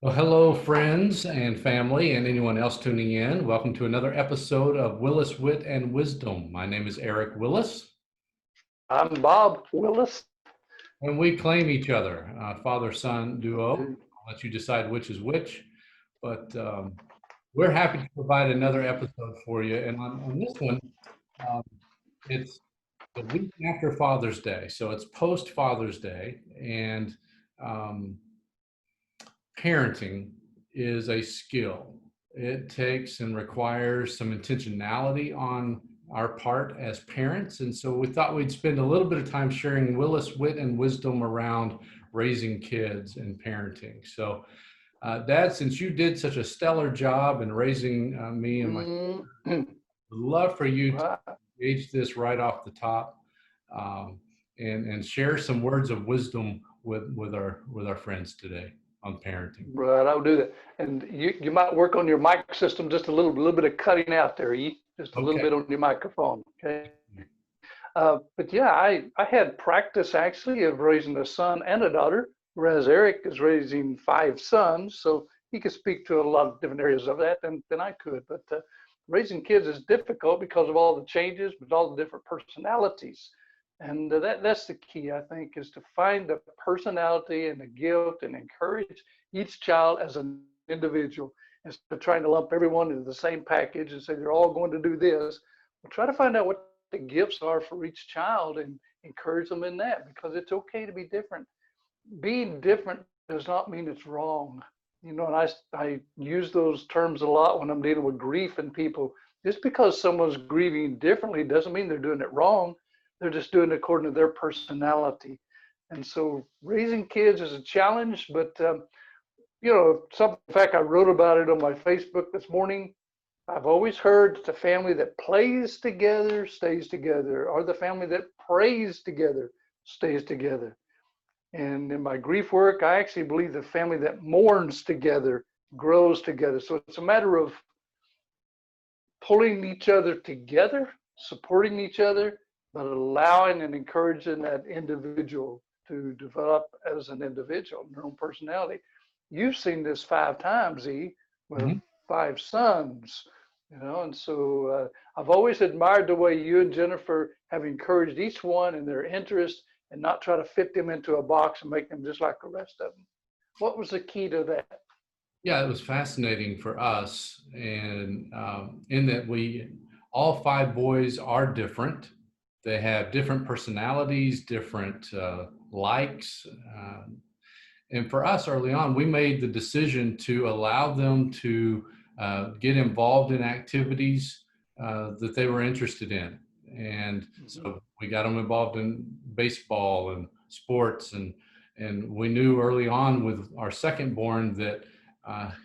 Well, hello, friends and family, and anyone else tuning in. Welcome to another episode of Willis Wit and Wisdom. My name is Eric Willis, I'm Bob Willis. and we claim each other, father-son duo. Do. I'll let you decide which is which, but we're happy to provide another episode for you. And on this one, um, it's the week after Father's Day, so it's post Father's Day, and um, parenting is a skill. It takes and requires some intentionality on our part as parents. And so we thought we'd spend a little bit of time sharing Willis wit and wisdom around raising kids and parenting. So, Dad, since you did such a stellar job in raising me and my, Mm, would love for you to right, engage this right off the top, um, and share some words of wisdom with our friends today on parenting. right. I'll do that. And you might work on your mic system just a little bit of cutting out there, just a little Okay. bit on your microphone. Okay. But yeah, I had practice actually of raising a son and a daughter, whereas Eric is raising five sons, so he could speak to a lot of different areas of that than I could. But raising kids is difficult because of all the changes, but all the different personalities. And that's the key, I think, is to find the personality and the gift and encourage each child as an individual instead of trying to lump everyone into the same package and say they're all going to do this. We'll try to find out what the gifts are for each child and encourage them in that, because it's okay to be different. Being different does not mean it's wrong. And I use those terms a lot when I'm dealing with grief and people. Just because someone's grieving differently doesn't mean they're doing it wrong. They're just doing it according to their personality. And so raising kids is a challenge, but in fact, I wrote about it on my Facebook this morning. I've always heard the family that plays together stays together, or the family that prays together stays together. And in my grief work, I actually believe the family that mourns together grows together. So it's a matter of pulling each other together, supporting each other, but allowing and encouraging that individual to develop as an individual, their own personality. You've seen this five times, with Mhm. five sons, and so I've always admired the way you and Jennifer have encouraged each one in their interest and not try to fit them into a box and make them just like the rest of them. What was the key to that? Yeah, it was fascinating for us, and in that all five boys are different. They have different personalities, different likes, and for us early on, we made the decision to allow them to get involved in activities that they were interested in, and Mm-hmm. so we got them involved in baseball and sports, and we knew early on with our second born that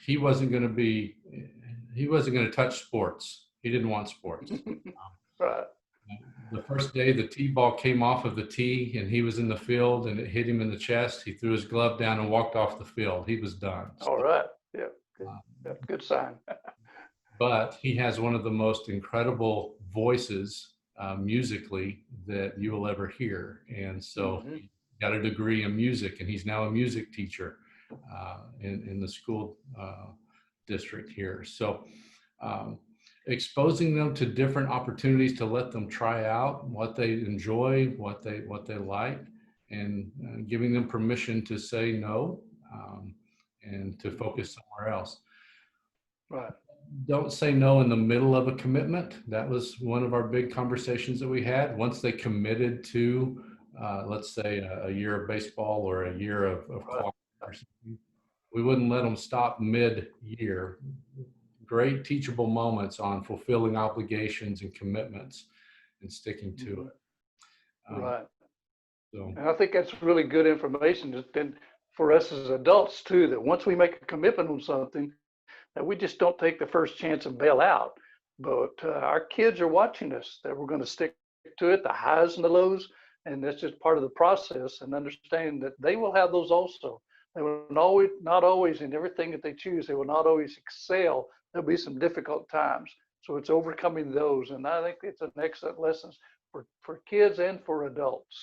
he wasn't going to touch sports. He didn't want sports. Right. The first day the tee ball came off of the tee and he was in the field and it hit him in the chest, he threw his glove down and walked off the field. He was done. All right. Yeah. Good. Uh, Yeah, good sign. but he has one of the most incredible voices musically that you will ever hear. And so Mm-hmm. he got a degree in music and he's now a music teacher in the school district here. So um, exposing them to different opportunities to let them try out what they enjoy, what they like, and giving them permission to say no, and to focus somewhere else. Right. Don't say no in the middle of a commitment. That was one of our big conversations that we had. Once they committed to, let's say, a year of baseball or a year of Right. choir or something, we wouldn't let them stop mid-year. Great teachable moments on fulfilling obligations and commitments and sticking to Mm-hmm. it. Um, Right. so, And I think that's really good information just then for us as adults too, that once we make a commitment on something, that we just don't take the first chance and bail out. But our kids are watching us, that we're going to stick to it, the highs and the lows. And that's just part of the process, and understand that they will have those also. They will not always in everything that they choose, they will not always excel. There'll be some difficult times. So it's overcoming those. And I think it's an excellent lesson for kids and for adults.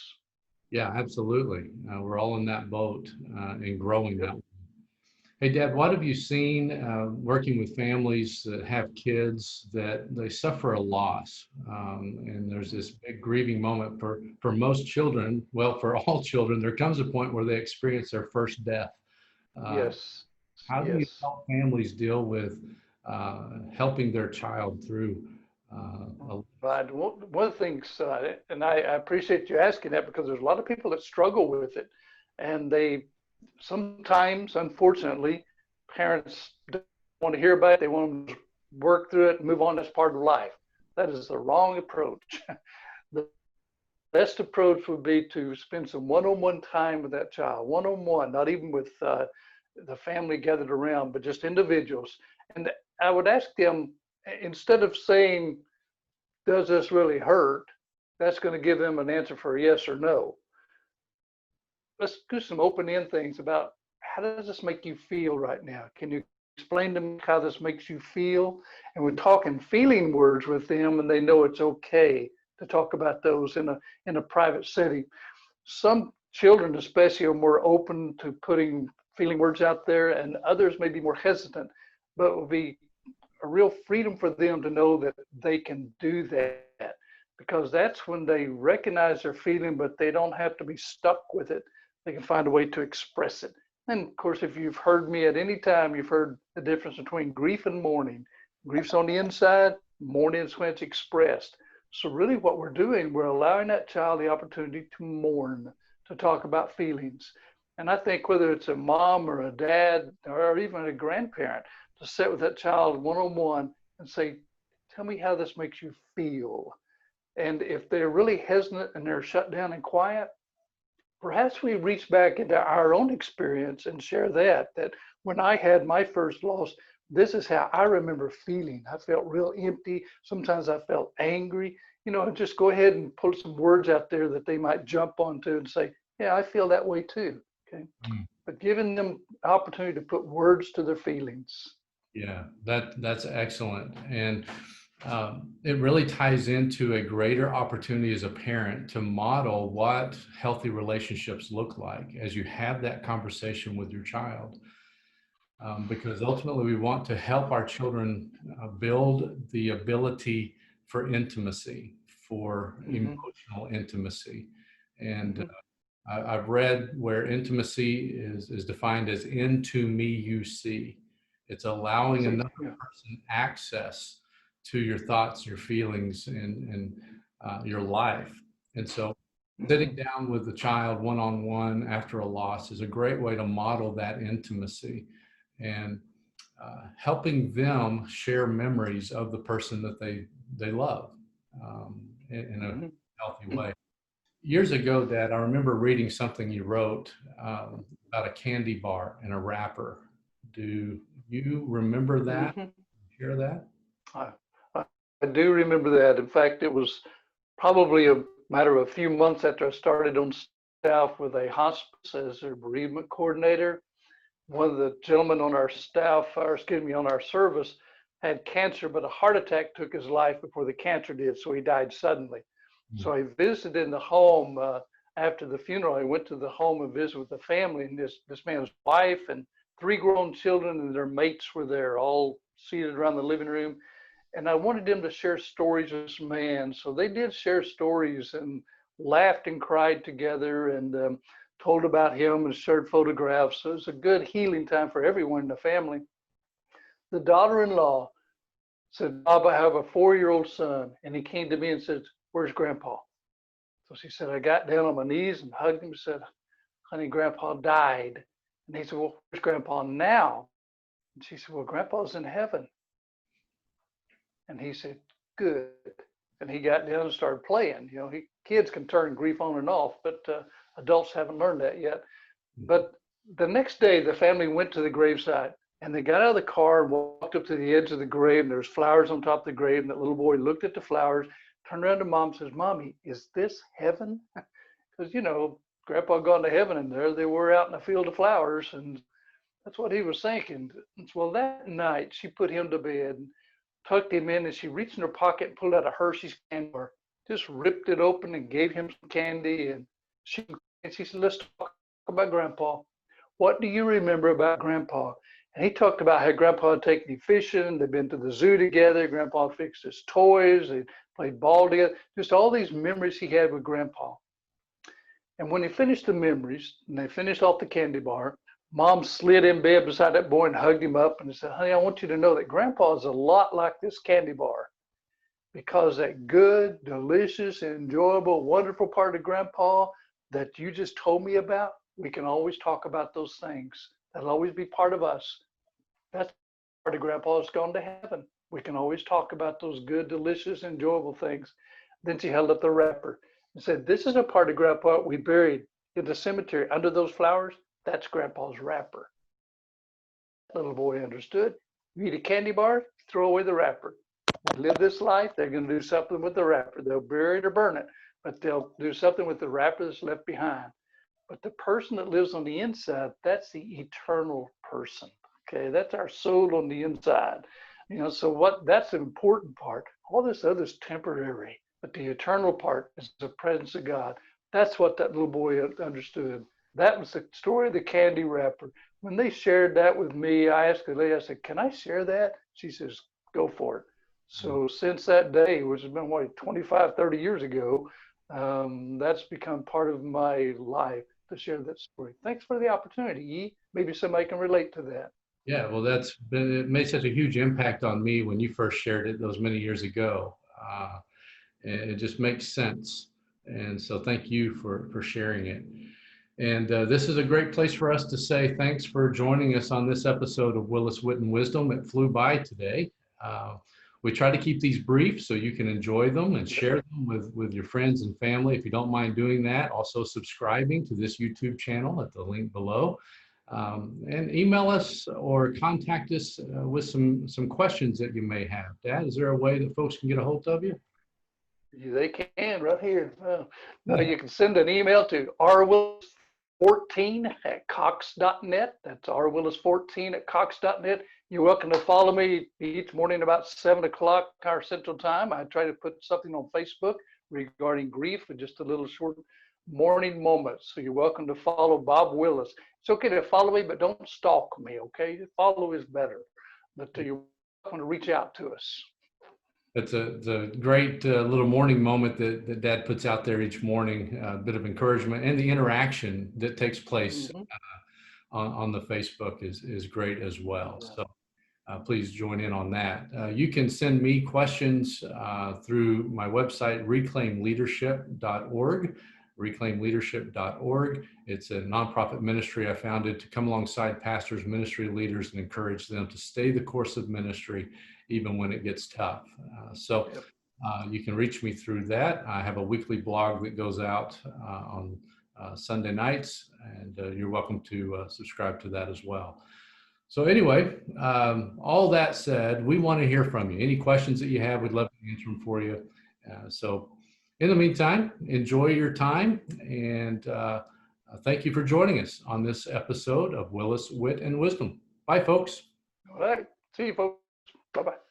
yeah, absolutely. We're all in that boat and growing Yep. that way. Hey, Dad, what have you seen working with families that have kids that they suffer a loss? And there's this big grieving moment for most children. Well, for all children, there comes a point where they experience their first death. Uh, Yes, how do you yes. help families deal with helping their child through a Right. One of the things, and I appreciate you asking that because there's a lot of people that struggle with it. And they sometimes, unfortunately, parents don't want to hear about it. They want them to work through it and move on as part of life. That is the wrong approach. The best approach would be to spend some one-on-one time with that child, one-on-one, not even with the family gathered around, but just individuals. And I would ask them, instead of saying, does this really hurt? That's going to give them an answer for yes or no. Let's do some open end things about how does this make you feel right now? Can you explain to me how this makes you feel? And we're talking feeling words with them, and they know it's okay to talk about those in a private setting. Some children, especially, are more open to putting feeling words out there, and others may be more hesitant. But it will be a real freedom for them to know that they can do that, because that's when they recognize their feeling, but they don't have to be stuck with it. They can find a way to express it. And of course, if you've heard me at any time, you've heard the difference between grief and mourning. Grief's on the inside, mourning is when it's expressed. So really what we're doing, we're allowing that child the opportunity to mourn, to talk about feelings. And I think whether it's a mom or a dad or even a grandparent, to sit with that child one-on-one and say, tell me how this makes you feel. And if they're really hesitant and they're shut down and quiet, perhaps we reach back into our own experience and share that when I had my first loss, this is how I remember feeling. I felt real empty. Sometimes I felt angry. Just go ahead and put some words out there that they might jump onto and say, yeah, I feel that way too. Okay. Mm. But giving them opportunity to put words to their feelings. Yeah, that's excellent. And it really ties into a greater opportunity as a parent to model what healthy relationships look like as you have that conversation with your child. Because ultimately, we want to help our children build the ability for intimacy, for Mm-hmm. emotional intimacy. And Mm-hmm. I've read where intimacy is defined as into me you see. It's allowing See, another yeah. person access to your thoughts, your feelings, and your life. And so Mm-hmm. sitting down with the child one-on-one after a loss is a great way to model that intimacy and helping them share memories of the person that they love in a healthy Mm-hmm. way. Years ago, Dad, I remember reading something you wrote about a candy bar and a wrapper. Do you remember that? Mm-hmm. Hear that? I, I do remember that. In fact, it was probably a matter of a few months after I started on staff with a hospice as a bereavement coordinator. One of the gentlemen on our staff, or excuse me, on our service, had cancer, but a heart attack took his life before the cancer did, so he died suddenly. Mm. So I visited in the home after the funeral. I went to the home and visited with the family, and this man's wife and three grown children and their mates were there, all seated around the living room. And I wanted them to share stories with this man. So they did share stories and laughed and cried together and told about him and shared photographs. So it was a good healing time for everyone in the family. The daughter-in-law said, Bob, I have a 4-year-old son. And he came to me and said, where's Grandpa? So she said, I got down on my knees and hugged him and said, honey, Grandpa died. And he said, well, where's Grandpa now? And she said, well, Grandpa's in heaven. And he said, good. And he got down and started playing. Kids can turn grief on and off, but adults haven't learned that yet. But the next day, the family went to the graveside and they got out of the car and walked up to the edge of the grave. And there's flowers on top of the grave. And that little boy looked at the flowers, turned around to mom and says, Mommy, is this heaven? Because, Grandpa gone to heaven, and there they were out in a field of flowers. And that's what he was thinking. And so, well, that night, she put him to bed, tucked him in, and she reached in her pocket and pulled out a Hershey's candy bar, just ripped it open and gave him some candy. And she said, let's talk about Grandpa. what do you remember about Grandpa? And he talked about how Grandpa had taken him fishing. They'd been to the zoo together. Grandpa fixed his toys. They played ball together. Just all these memories he had with Grandpa. And when he finished the memories and they finished off the candy bar, Mom slid in bed beside that boy and hugged him up and said, honey, I want you to know that Grandpa is a lot like this candy bar, because that good, delicious, enjoyable, wonderful part of Grandpa that you just told me about, we can always talk about those things. That'll always be part of us. That's part of Grandpa's gone to heaven. We can always talk about those good, delicious, enjoyable things. Then she held up the wrapper and said, this is a part of Grandpa we buried in the cemetery under those flowers. That's Grandpa's wrapper. Little boy understood. You eat a candy bar, throw away the wrapper. They live this life, they're going to do something with the wrapper. They'll bury it or burn it, but they'll do something with the wrapper that's left behind. But the person that lives on the inside, that's the eternal person. Okay, that's our soul on the inside. So that's the important part. All this other is temporary, but the eternal part is the presence of God. That's what that little boy understood. That was the story of the candy wrapper. When they shared that with me, I asked the lady, I said, can I share that? She says, go for it. So since that day, which has been 25, 30 years ago, that's become part of my life to share that story. Thanks for the opportunity. Maybe somebody can relate to that. Yeah, well, it made such a huge impact on me when you first shared it those many years ago. And it just makes sense. And so thank you for sharing it. And this is a great place for us to say thanks for joining us on this episode of Willis Wit and Wisdom. It flew by today. We try to keep these brief so you can enjoy them and share them with your friends and family. If you don't mind doing that, also subscribing to this YouTube channel at the link below. And email us or contact us with some questions that you may have. Dad, is there a way that folks can get a hold of you? They can right here. No, you can send an email to rwillis14@cox.net. That's rwillis14@cox.net. You're welcome to follow me each morning about 7 o'clock our Central Time. I try to put something on Facebook regarding grief with just a little short morning moment. So you're welcome to follow Bob Willis. It's okay to follow me, but don't stalk me, okay? Follow is better. But you're welcome to reach out to us. It's a great little morning moment that Dad puts out there each morning, a bit of encouragement, and the interaction that takes place on the Facebook is great as well. So please join in on that. You can send me questions through my website, reclaimleadership.org. reclaimleadership.org. It's a nonprofit ministry I founded to come alongside pastors, ministry leaders, and encourage them to stay the course of ministry even when it gets tough. So you can reach me through that. I have a weekly blog that goes out on Sunday nights, and you're welcome to subscribe to that as well. So anyway, all that said, we want to hear from you. Any questions that you have, we'd love to answer them for you. So in the meantime, enjoy your time, and thank you for joining us on this episode of Willis, Wit, and Wisdom. Bye, folks. All right. See you, folks. Bye-bye.